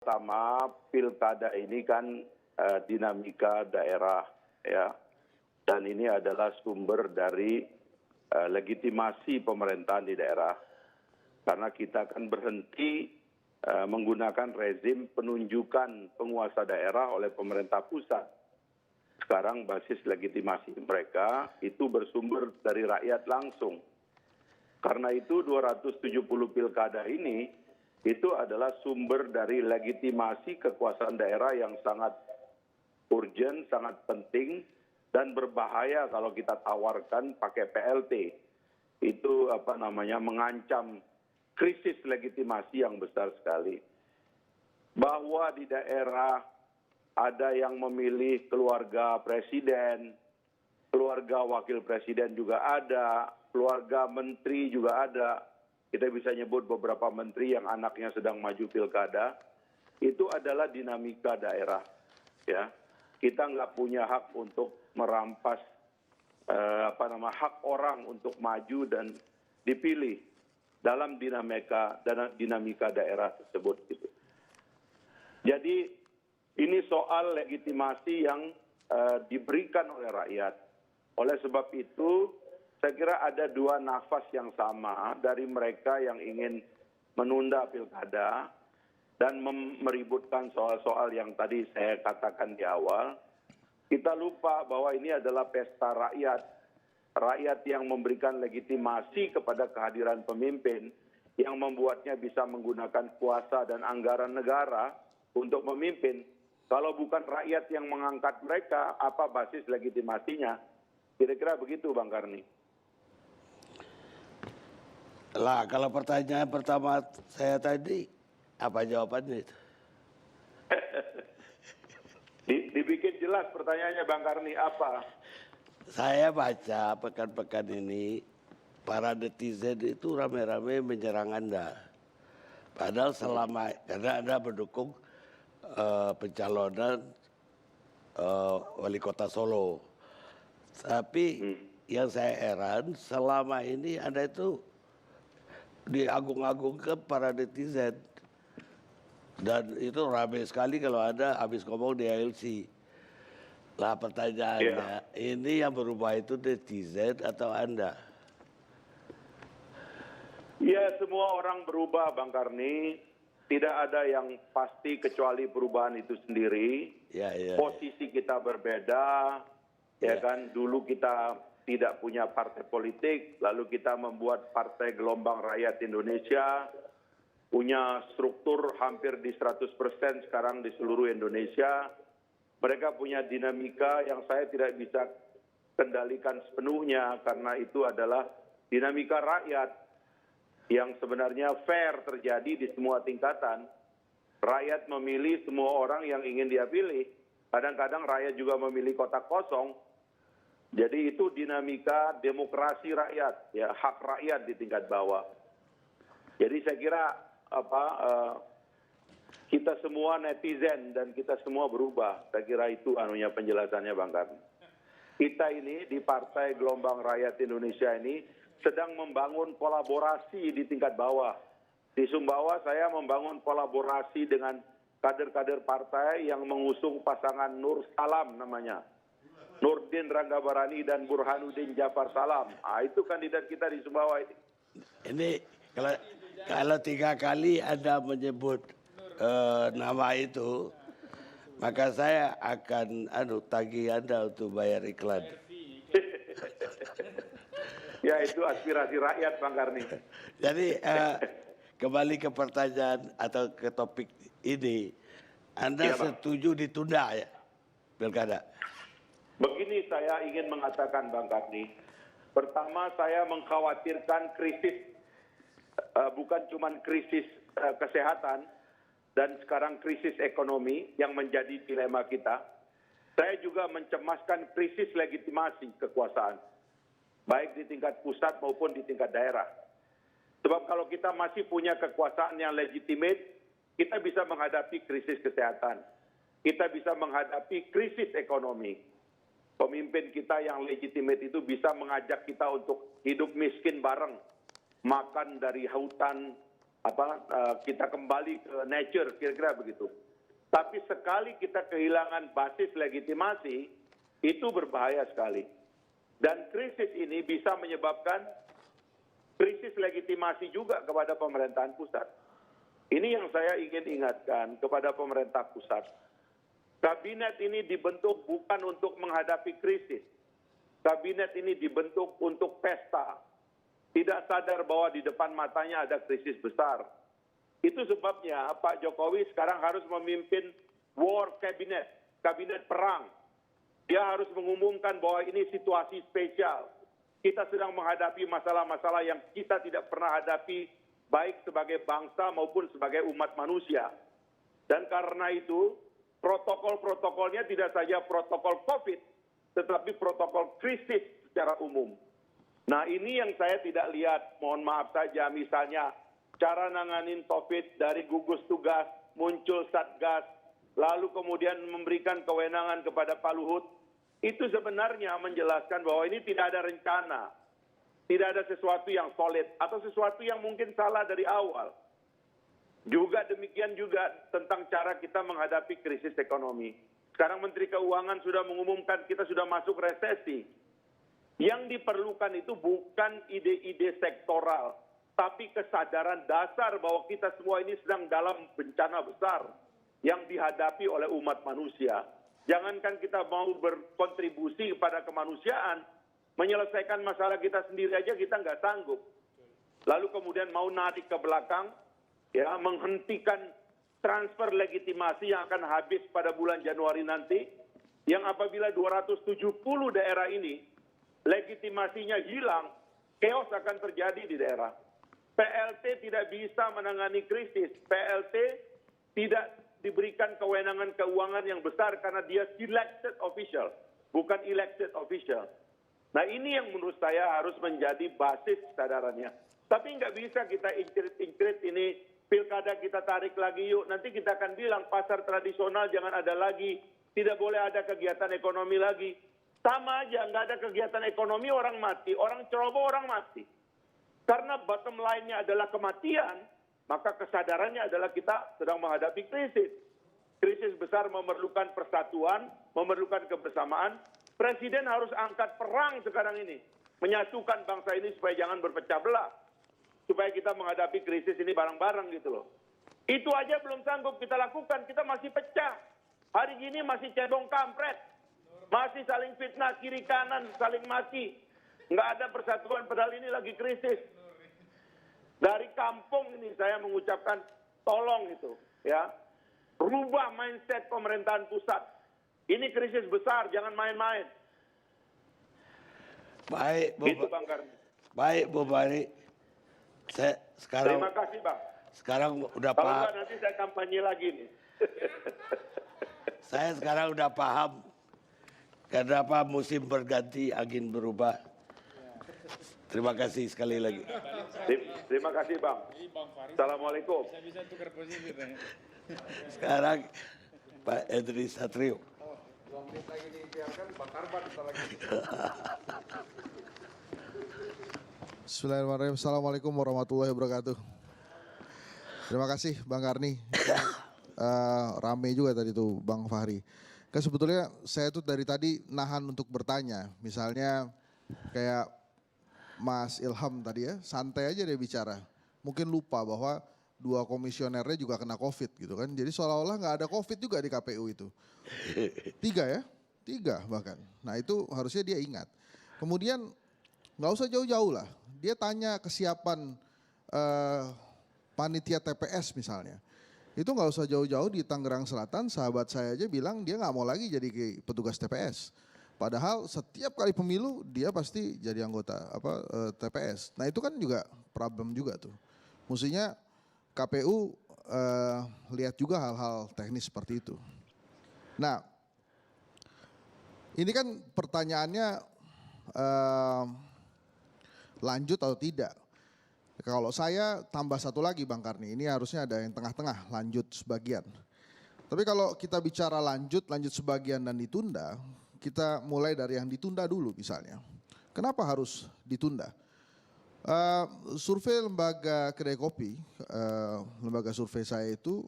Pertama, pilkada ini kan dinamika daerah, ya, dan ini adalah sumber dari legitimasi pemerintahan di daerah. Karena kita akan berhenti menggunakan rezim penunjukan penguasa daerah oleh pemerintah pusat. Sekarang basis legitimasi mereka itu bersumber dari rakyat langsung. Karena itu 270 pilkada ini itu adalah sumber dari legitimasi kekuasaan daerah yang sangat urgent, sangat penting, dan berbahaya kalau kita tawarkan pakai PLT. Itu mengancam krisis legitimasi yang besar sekali. Bahwa di daerah ada yang memilih keluarga presiden, keluarga wakil presiden juga ada, keluarga menteri juga ada. Kita bisa nyebut beberapa menteri yang anaknya sedang maju pilkada. Itu adalah dinamika daerah. Ya, kita nggak punya hak untuk merampas hak orang untuk maju dan dipilih dalam dinamika daerah tersebut. Gitu. Jadi ini soal legitimasi yang diberikan oleh rakyat. Oleh sebab itu, saya kira ada dua nafas yang sama dari mereka yang ingin menunda pilkada dan meributkan soal-soal yang tadi saya katakan di awal. Kita lupa bahwa ini adalah pesta rakyat. Rakyat yang memberikan legitimasi kepada kehadiran pemimpin yang membuatnya bisa menggunakan kuasa dan anggaran negara untuk memimpin. Kalau bukan rakyat yang mengangkat mereka, apa basis legitimasinya? Kira-kira begitu, Bang Karni. Lah, kalau pertanyaan pertama saya tadi, apa jawabannya itu? Dibikin jelas pertanyaannya, Bang Karni, apa? Saya baca pekan-pekan ini, para netizen itu rame-rame menyerang Anda. Padahal karena Anda mendukung pencalonan wali kota Solo. Tapi yang saya heran, selama ini Anda itu diagung-agungkan para netizen. Dan itu ramai sekali kalau ada habis ngomong di ALC. Lah pertanyaannya, ini yang berubah itu netizen atau Anda? Ya, semua orang berubah, Bang Karni. Tidak ada yang pasti kecuali perubahan itu sendiri. Posisi kita berbeda, ya kan? Dulu kita tidak punya partai politik, lalu kita membuat Partai Gelombang Rakyat Indonesia, punya struktur hampir di 100% sekarang di seluruh Indonesia. Mereka punya dinamika yang saya tidak bisa kendalikan sepenuhnya karena itu adalah dinamika rakyat yang sebenarnya fair terjadi di semua tingkatan. Rakyat memilih semua orang yang ingin dia pilih. Kadang-kadang rakyat juga memilih kotak kosong. Jadi itu dinamika demokrasi rakyat, ya, hak rakyat di tingkat bawah. Jadi saya kira kita semua netizen dan kita semua berubah. Saya kira itu penjelasannya, Bang Karni. Kita ini di Partai Gelombang Rakyat Indonesia ini sedang membangun kolaborasi di tingkat bawah. Di Sumbawa saya membangun kolaborasi dengan kader-kader partai yang mengusung pasangan Nur Salam namanya. Nurdin Ranggabarani dan Burhanuddin Jafar Salam. Itu kandidat kita di Sumbawa ini. Ini kalau 3 kali Anda menyebut nama itu, maka saya akan tagih Anda untuk bayar iklan. Ya, itu aspirasi rakyat, Bang Karni. Jadi kembali ke pertanyaan atau ke topik ini, Anda setuju ditunda ya pilkada? Begini saya ingin mengatakan, Bang Karni. Pertama, saya mengkhawatirkan krisis, bukan cuma krisis kesehatan, dan sekarang krisis ekonomi yang menjadi dilema kita. Saya juga mencemaskan krisis legitimasi kekuasaan, baik di tingkat pusat maupun di tingkat daerah. Sebab kalau kita masih punya kekuasaan yang legitimate, kita bisa menghadapi krisis kesehatan. Kita bisa menghadapi krisis ekonomi. Pemimpin kita yang legitimate itu bisa mengajak kita untuk hidup miskin bareng, makan dari hutan, kita kembali ke nature, kira-kira begitu. Tapi sekali kita kehilangan basis legitimasi, itu berbahaya sekali. Dan krisis ini bisa menyebabkan krisis legitimasi juga kepada pemerintahan pusat. Ini yang saya ingin ingatkan kepada pemerintah pusat. Kabinet ini dibentuk bukan untuk menghadapi krisis. Kabinet ini dibentuk untuk pesta. Tidak sadar bahwa di depan matanya ada krisis besar. Itu sebabnya Pak Jokowi sekarang harus memimpin war cabinet, kabinet perang. Dia harus mengumumkan bahwa ini situasi spesial. Kita sedang menghadapi masalah-masalah yang kita tidak pernah hadapi, baik sebagai bangsa maupun sebagai umat manusia. Dan karena itu, protokol-protokolnya tidak saja protokol COVID, tetapi protokol krisis secara umum. Nah, ini yang saya tidak lihat, mohon maaf saja, misalnya cara nanganin COVID dari gugus tugas, muncul Satgas, lalu kemudian memberikan kewenangan kepada Pak Luhut, itu sebenarnya menjelaskan bahwa ini tidak ada rencana, tidak ada sesuatu yang solid, atau sesuatu yang mungkin salah dari awal. Juga demikian juga tentang cara kita menghadapi krisis ekonomi. Sekarang Menteri Keuangan sudah mengumumkan kita sudah masuk resesi. Yang diperlukan itu bukan ide-ide sektoral, tapi kesadaran dasar bahwa kita semua ini sedang dalam bencana besar yang dihadapi oleh umat manusia. Jangankan kita mau berkontribusi kepada kemanusiaan, menyelesaikan masalah kita sendiri aja kita nggak sanggup. Lalu kemudian mau narik ke belakang, ya, menghentikan transfer legitimasi yang akan habis pada bulan Januari nanti, yang apabila 270 daerah ini legitimasinya hilang, chaos akan terjadi di daerah. PLT tidak bisa menangani krisis. PLT tidak diberikan kewenangan keuangan yang besar karena dia selected official, bukan elected official. Nah, ini yang menurut saya harus menjadi basis kesadarannya. Tapi nggak bisa kita ingkrit ini, pilkada kita tarik lagi yuk. Nanti kita akan bilang pasar tradisional jangan ada lagi, tidak boleh ada kegiatan ekonomi lagi. Sama aja, nggak ada kegiatan ekonomi orang mati, orang ceroboh orang mati. Karena bottom line-nya adalah kematian, maka kesadarannya adalah kita sedang menghadapi krisis. Krisis besar memerlukan persatuan, memerlukan kebersamaan. Presiden harus angkat perang sekarang ini, menyatukan bangsa ini supaya jangan berpecah belah. Supaya kita menghadapi krisis ini bareng-bareng gitu loh. Itu aja belum sanggup kita lakukan, kita masih pecah. Hari ini masih cebong kampret, masih saling fitnah kiri kanan, saling maki. Nggak ada persatuan, padahal ini lagi krisis. Dari kampung ini saya mengucapkan tolong itu, ya, rubah mindset pemerintahan pusat. Ini krisis besar, jangan main-main. Baik, Itu Bang Karni. Baik, Bu Bari. Saya sekarang. Terima kasih, Bang. Sekarang udah Kalau paham. enggak nanti saya kampanye lagi nih. Saya sekarang udah paham kenapa musim berganti, angin berubah. Terima kasih sekali lagi. Terima kasih, Bang. Assalamualaikum. Bisa tukar posisi. Sekarang Pak Edri Satrio. 2 menit lagi dibiarkan, bakar lagi. Bismillahirrahmanirrahim. Assalamualaikum warahmatullahi wabarakatuh. Terima kasih Bang Karni. Rame juga tadi tuh Bang Fahri. Kan sebetulnya saya tuh dari tadi nahan untuk bertanya. Misalnya kayak Mas Ilham tadi ya, santai aja dia bicara. Mungkin lupa bahwa 2 komisionernya juga kena COVID gitu kan. Jadi seolah-olah nggak ada COVID juga di KPU itu. 3 ya, 3 bahkan. Nah itu harusnya dia ingat. Kemudian nggak usah jauh-jauh lah. Dia tanya kesiapan panitia TPS misalnya. Itu nggak usah jauh-jauh, di Tangerang Selatan sahabat saya aja bilang dia nggak mau lagi jadi petugas TPS. Padahal setiap kali pemilu dia pasti jadi anggota TPS. Nah itu kan juga problem juga tuh. Mestinya KPU lihat juga hal-hal teknis seperti itu. Nah ini kan pertanyaannya lanjut atau tidak. Kalau saya tambah satu lagi Bang Karni, ini harusnya ada yang tengah-tengah, lanjut sebagian. Tapi kalau kita bicara lanjut sebagian dan ditunda, kita mulai dari yang ditunda dulu misalnya. Kenapa harus ditunda? Survei lembaga kedai kopi, lembaga survei saya itu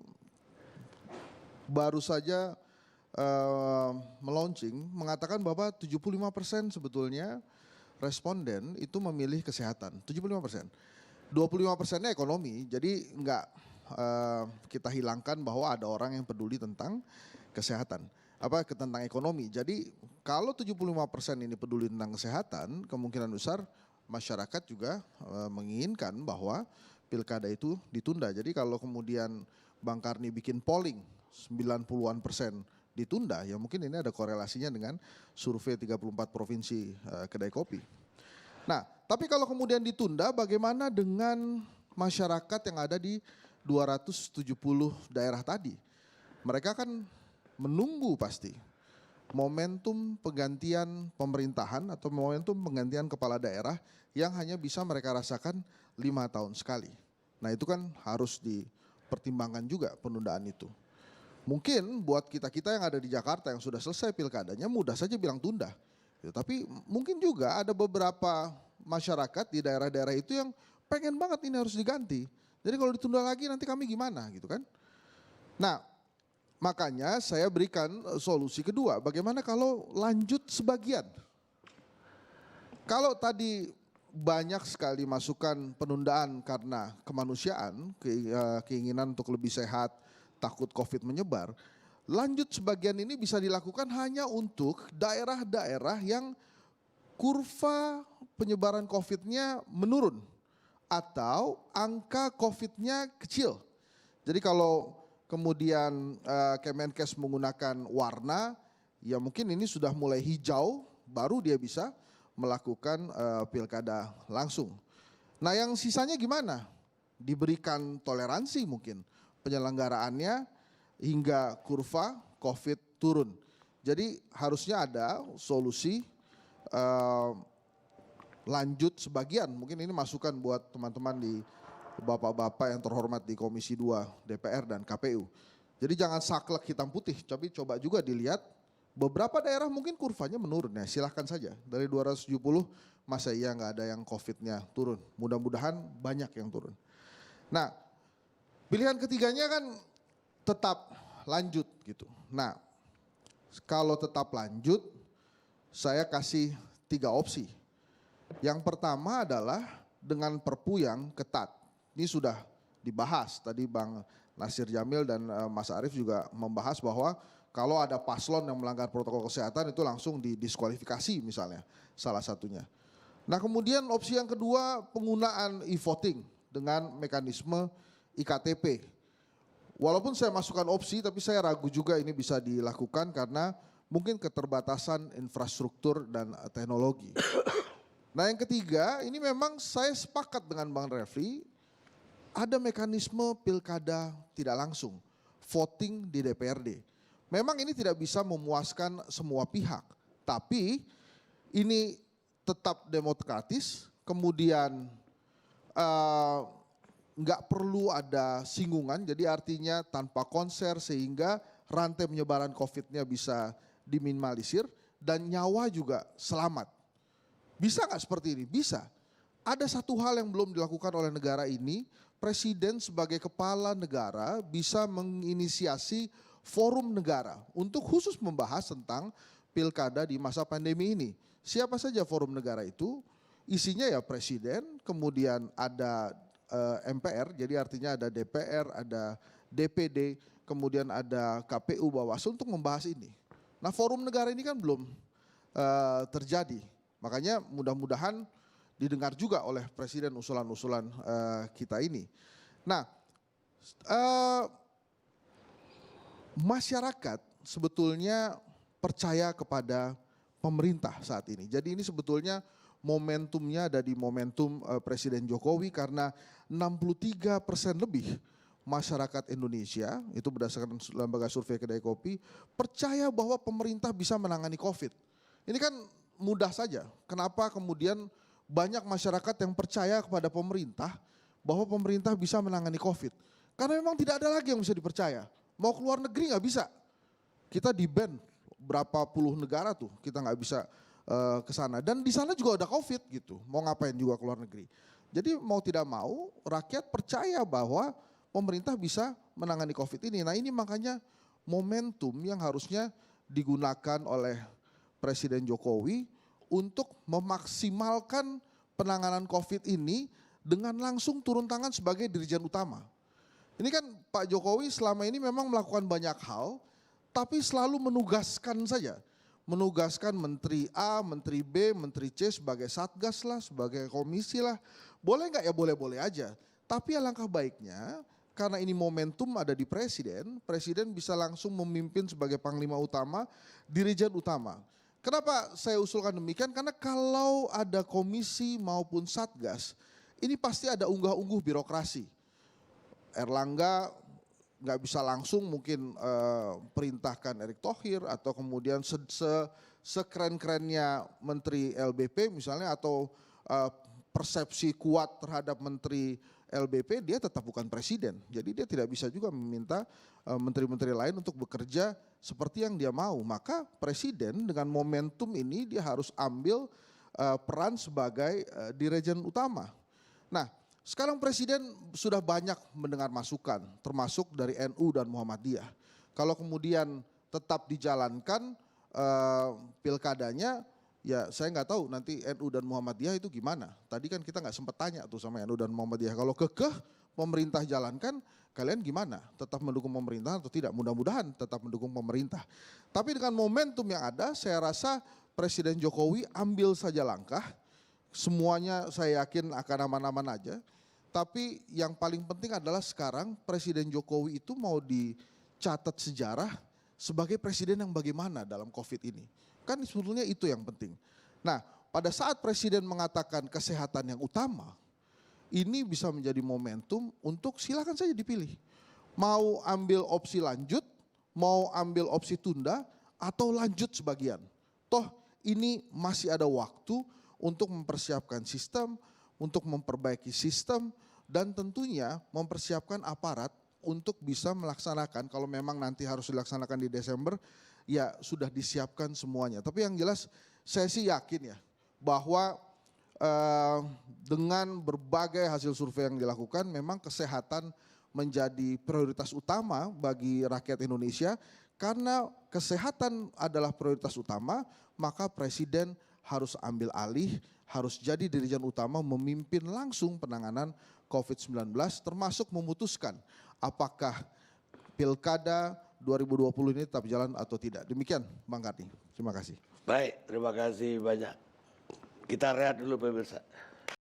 baru saja melaunching mengatakan bahwa 75% sebetulnya responden itu memilih kesehatan, 75%. 25%-nya ekonomi, jadi enggak kita hilangkan bahwa ada orang yang peduli tentang kesehatan, tentang ekonomi. Jadi kalau 75% ini peduli tentang kesehatan, kemungkinan besar masyarakat juga menginginkan bahwa pilkada itu ditunda. Jadi kalau kemudian Bang Karni bikin polling 90-an% ditunda, ya mungkin ini ada korelasinya dengan survei 34 provinsi kedai kopi. Nah, tapi kalau kemudian ditunda, bagaimana dengan masyarakat yang ada di 270 daerah tadi? Mereka kan menunggu pasti momentum penggantian pemerintahan atau momentum penggantian kepala daerah yang hanya bisa mereka rasakan 5 tahun sekali. Nah itu kan harus dipertimbangkan juga penundaan itu. Mungkin buat kita-kita yang ada di Jakarta yang sudah selesai pilkadanya mudah saja bilang tunda. Ya, tapi mungkin juga ada beberapa masyarakat di daerah-daerah itu yang pengen banget ini harus diganti. Jadi kalau ditunda lagi nanti kami gimana gitu kan. Nah makanya saya berikan solusi kedua, bagaimana kalau lanjut sebagian. Kalau tadi banyak sekali masukan penundaan karena kemanusiaan, keinginan untuk lebih sehat, takut COVID menyebar. Lanjut sebagian ini bisa dilakukan hanya untuk daerah-daerah yang kurva penyebaran COVID-nya menurun atau angka COVID-nya kecil. Jadi kalau kemudian Kemenkes menggunakan warna, ya mungkin ini sudah mulai hijau, baru dia bisa melakukan pilkada langsung. Nah yang sisanya gimana? Diberikan toleransi mungkin penyelenggaraannya hingga kurva COVID turun. Jadi harusnya ada solusi lanjut sebagian, mungkin ini masukan buat teman-teman di bapak-bapak yang terhormat di Komisi 2 DPR dan KPU. Jadi jangan saklek hitam putih, tapi coba juga dilihat beberapa daerah mungkin kurvanya menurun ya, silahkan saja. Dari 270 masa iya nggak ada yang COVID-nya turun, mudah-mudahan banyak yang turun. Nah pilihan ketiganya kan tetap lanjut gitu. Nah kalau tetap lanjut saya kasih 3 opsi. Yang pertama adalah dengan perpu yang ketat. Ini sudah dibahas, tadi Bang Nasir Jamil dan Mas Arief juga membahas bahwa kalau ada paslon yang melanggar protokol kesehatan itu langsung didiskualifikasi misalnya, salah satunya. Nah kemudian opsi yang kedua penggunaan e-voting dengan mekanisme IKTP. Walaupun saya masukkan opsi tapi saya ragu juga ini bisa dilakukan karena mungkin keterbatasan infrastruktur dan teknologi. Nah yang ketiga ini memang saya sepakat dengan Bang Refli, ada mekanisme pilkada tidak langsung, voting di DPRD. Memang ini tidak bisa memuaskan semua pihak, tapi ini tetap demokratis, kemudian nggak perlu ada singgungan, jadi artinya tanpa konser sehingga rantai penyebaran COVID-nya bisa diminimalisir dan nyawa juga selamat. Bisa nggak seperti ini? Bisa. Ada satu hal yang belum dilakukan oleh negara ini, Presiden sebagai kepala negara bisa menginisiasi forum negara untuk khusus membahas tentang pilkada di masa pandemi ini. Siapa saja forum negara itu? Isinya ya Presiden, kemudian ada MPR, jadi artinya ada DPR, ada DPD, kemudian ada KPU Bawaslu untuk membahas ini. Nah forum negara ini kan belum terjadi, makanya mudah-mudahan didengar juga oleh Presiden usulan-usulan kita ini. Nah, masyarakat sebetulnya percaya kepada pemerintah saat ini. Jadi ini sebetulnya momentumnya ada di momentum Presiden Jokowi karena 63% lebih masyarakat Indonesia, itu berdasarkan lembaga survei kedai kopi, percaya bahwa pemerintah bisa menangani COVID. Ini kan mudah saja, kenapa kemudian banyak masyarakat yang percaya kepada pemerintah bahwa pemerintah bisa menangani COVID. Karena memang tidak ada lagi yang bisa dipercaya. Mau keluar negeri nggak bisa. Kita di-ban berapa puluh negara tuh, kita nggak bisa ke sana. Dan di sana juga ada COVID gitu, mau ngapain juga keluar negeri. Jadi mau tidak mau rakyat percaya bahwa pemerintah bisa menangani COVID ini. Nah ini makanya momentum yang harusnya digunakan oleh Presiden Jokowi untuk memaksimalkan penanganan COVID ini dengan langsung turun tangan sebagai Dirjen Utama. Ini kan Pak Jokowi selama ini memang melakukan banyak hal, tapi selalu menugaskan saja. Menugaskan Menteri A, Menteri B, Menteri C sebagai satgas lah, sebagai komisi lah. Boleh nggak ya boleh-boleh aja. Tapi alangkah baiknya karena ini momentum ada di presiden, presiden bisa langsung memimpin sebagai panglima utama, Dirjen Utama. Kenapa saya usulkan demikian? Karena kalau ada komisi maupun satgas, ini pasti ada unggah-ungguh birokrasi. Erlangga nggak bisa langsung mungkin perintahkan Erick Thohir atau kemudian sekeren-kerennya Menteri LBP misalnya atau persepsi kuat terhadap Menteri LBP dia tetap bukan presiden. Jadi dia tidak bisa juga meminta menteri-menteri lain untuk bekerja seperti yang dia mau. Maka presiden dengan momentum ini dia harus ambil peran sebagai dirjen utama. Nah, sekarang presiden sudah banyak mendengar masukan, termasuk dari NU dan Muhammadiyah. Kalau kemudian tetap dijalankan pilkadanya, ya saya nggak tahu nanti NU dan Muhammadiyah itu gimana. Tadi kan kita nggak sempat tanya tuh sama NU dan Muhammadiyah. Kalau kekeh pemerintah jalankan, kalian gimana? Tetap mendukung pemerintah atau tidak? Mudah-mudahan tetap mendukung pemerintah. Tapi dengan momentum yang ada, saya rasa Presiden Jokowi ambil saja langkah. Semuanya saya yakin akan aman-aman aja. Tapi yang paling penting adalah sekarang Presiden Jokowi itu mau dicatat sejarah sebagai presiden yang bagaimana dalam COVID ini. Kan sebetulnya itu yang penting. Nah, pada saat presiden mengatakan kesehatan yang utama, ini bisa menjadi momentum untuk silakan saja dipilih. Mau ambil opsi lanjut, mau ambil opsi tunda, atau lanjut sebagian. Toh ini masih ada waktu untuk mempersiapkan sistem, untuk memperbaiki sistem, dan tentunya mempersiapkan aparat untuk bisa melaksanakan, kalau memang nanti harus dilaksanakan di Desember, ya sudah disiapkan semuanya. Tapi yang jelas saya sih yakin ya bahwa dengan berbagai hasil survei yang dilakukan memang kesehatan menjadi prioritas utama bagi rakyat Indonesia. Karena kesehatan adalah prioritas utama, maka presiden harus ambil alih, harus jadi dirjen utama memimpin langsung penanganan COVID-19 termasuk memutuskan apakah pilkada 2020 ini tetap jalan atau tidak. Demikian Bang Karni, terima kasih. Baik, terima kasih banyak. Kita rehat dulu pemirsa.